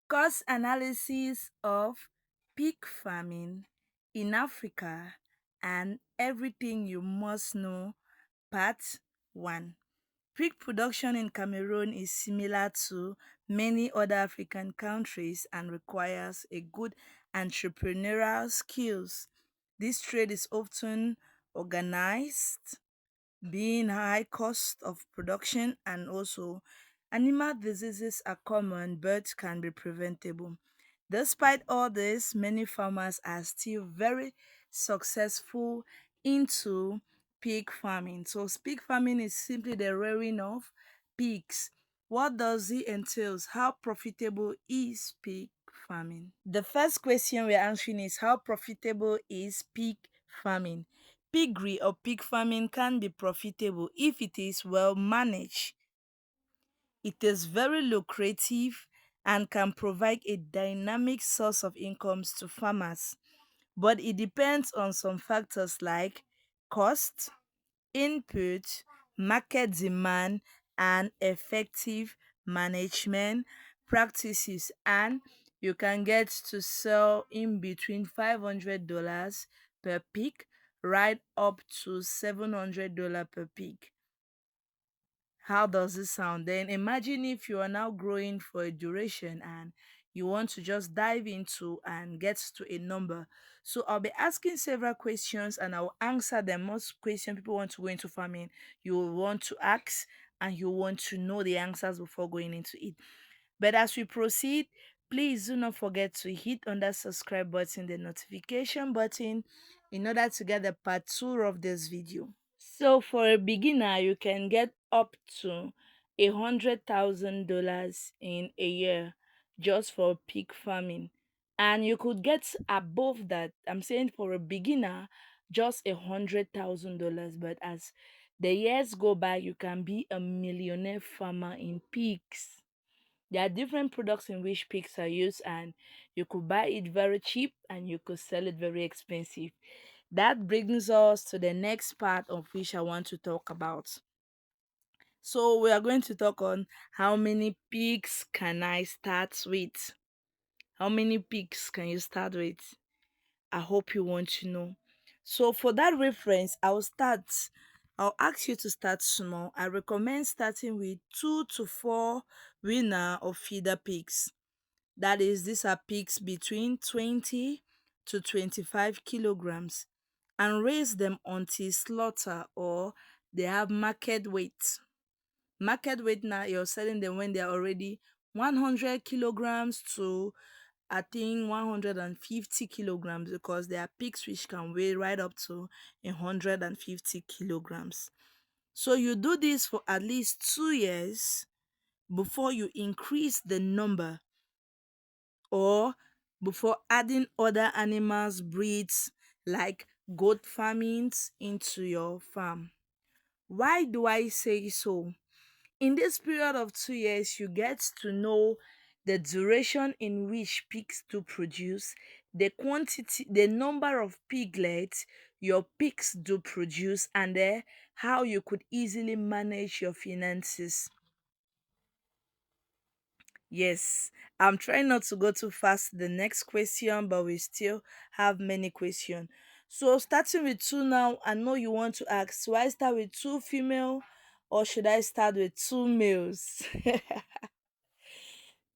Cost analysis of pig farming in Africa and everything you must know, part 1. Pig production in Cameroon is similar to many other African countries and requires a good entrepreneurial skills. This trade is often organized, being high cost of production, and also animal diseases are common but can be preventable. Despite all this, many farmers are still very successful into pig farming. So pig farming is simply the rearing of pigs. What does it entails? How profitable is pig farming? The first question we're answering is how profitable is pig farming? Piggery or pig farming can be profitable if it is well managed. It is very lucrative and can provide a dynamic source of incomes to farmers, but it depends on some factors like cost, input, market demand, and effective management practices. And you can get to sell in between $500 per pig right up to $700 per pig. How does it sound? Then imagine if you are now growing for a duration and you want to just dive into and get to a number. So I'll be asking several questions and I'll answer them. Most questions people want to go into farming, you will want to ask and you want to know the answers before going into it. But as we proceed, please do not forget to hit on that subscribe button, the notification button, in order to get the part 2 of this video. So for a beginner, you can get up to $100,000 in a year just for pig farming. And you could get above that. I'm saying for a beginner, just $100,000. But as the years go by, you can be a millionaire farmer in pigs. There are different products in which pigs are used, and you could buy it very cheap and you could sell it very expensive. That brings us to the next part of which I want to talk about. So we are going to talk on how many pigs can I start with? How many pigs can you start with? I hope you want to know. So for that reference, I'll ask you to start small. I recommend starting with 2 to 4 winner or feeder pigs. That is, these are pigs between 20 to 25 kilograms, and raise them until slaughter or they have market weight. Market weight now, you're selling them when they're already 100 kilograms to I think 150 kilograms, because there are pigs which can weigh right up to 150 kilograms. So you do this for at least 2 years before you increase the number, or before adding other animals breeds like goat farmings into your farm. Why do I say so? In this period of 2 years, you get to know the duration in which pigs do produce, the quantity, the number of piglets your pigs do produce, and how you could easily manage your finances. Yes, I'm trying not to go too fast to the next question, but we still have many questions. So starting with two now, I know you want to ask, so I start with two female or should I start with two males?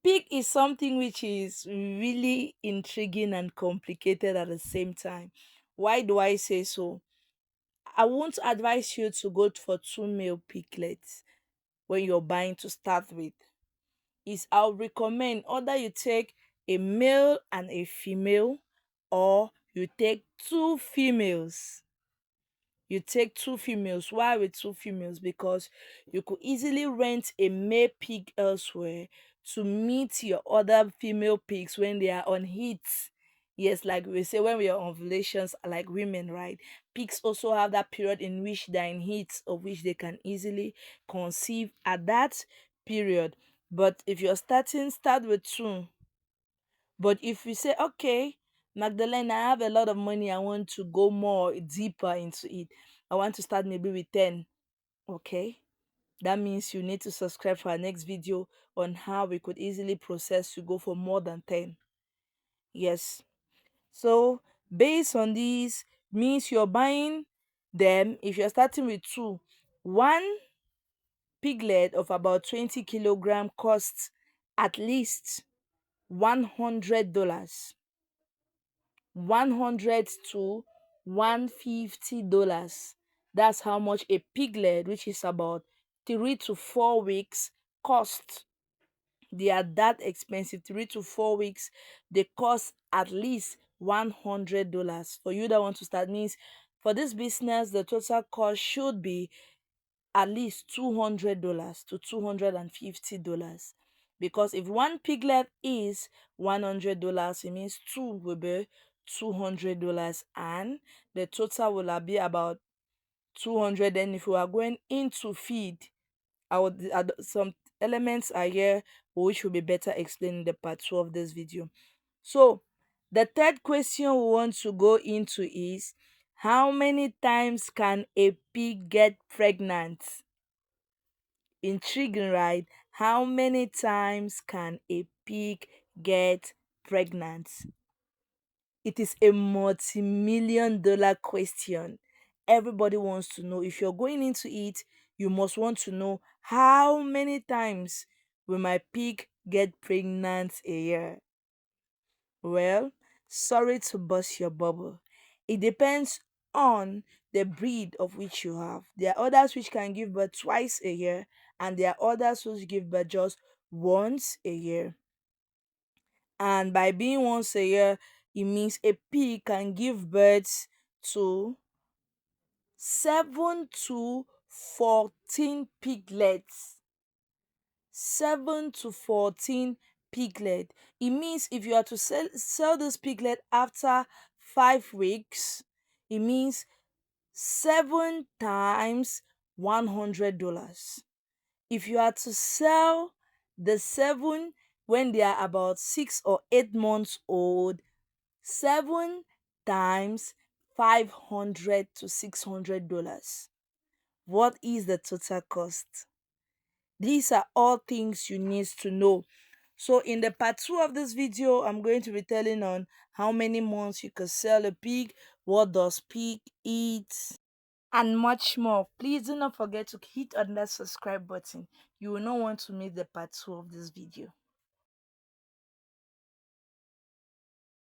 Pig is something which is really intriguing and complicated at the same time. Why do I say so? I won't advise you to go for two male piglets when you're buying to start with. Is I'll recommend either you take a male and a female, or you take two females. You take two females. Why with two females? Because you could easily rent a male pig elsewhere to meet your other female pigs when they are on heat. Yes, like we say, when we are on ovulations, like women, right? Pigs also have that period in which they're in heat, of which they can easily conceive at that period. But if you're starting, start with two. But if you say, okay, Magdalene, I have a lot of money, I want to go more deeper into it. I want to start maybe with 10. Okay. That means you need to subscribe for our next video on how we could easily process to go for more than 10. Yes. So based on these means you're buying them, if you're starting with two, one piglet of about 20 kilogram costs at least $100. 100 to $150. That's how much a piglet, which is about 3 to 4 weeks, costs. They are that expensive. 3 to 4 weeks, they cost at least $100. For you that want to start, means for this business, the total cost should be at least $200 to $250. Because if one piglet is $100, it means two will be $200, and the total will be about 200. Then if we are going into feed, some elements are here which will be better explained in the part 2 of this video. So the third question we want to go into is, how many times can a pig get pregnant? Intriguing, right? How many times can a pig get pregnant? It is a multi-million dollar question. Everybody wants to know. If you're going into it, you must want to know, how many times will my pig get pregnant a year? Well, sorry to burst your bubble. It depends on the breed of which you have. There are others which can give birth twice a year, and there are others which give birth just once a year. And by being once a year, it means a pig can give birth to 7 to 14 piglets. 7 to 14 piglet. It means if you are to sell this piglet after 5 weeks, it means 7 times $100. If you are to sell the 7 when they are about 6 or 8 months old, 7 times $500 to $600. What is the total cost? These are all things you need to know. So in the part 2 of this video, I'm going to be telling on how many months you can sell a pig, what does pig eat, and much more. Please do not forget to hit on that subscribe button. You will not want to miss the part 2 of this video.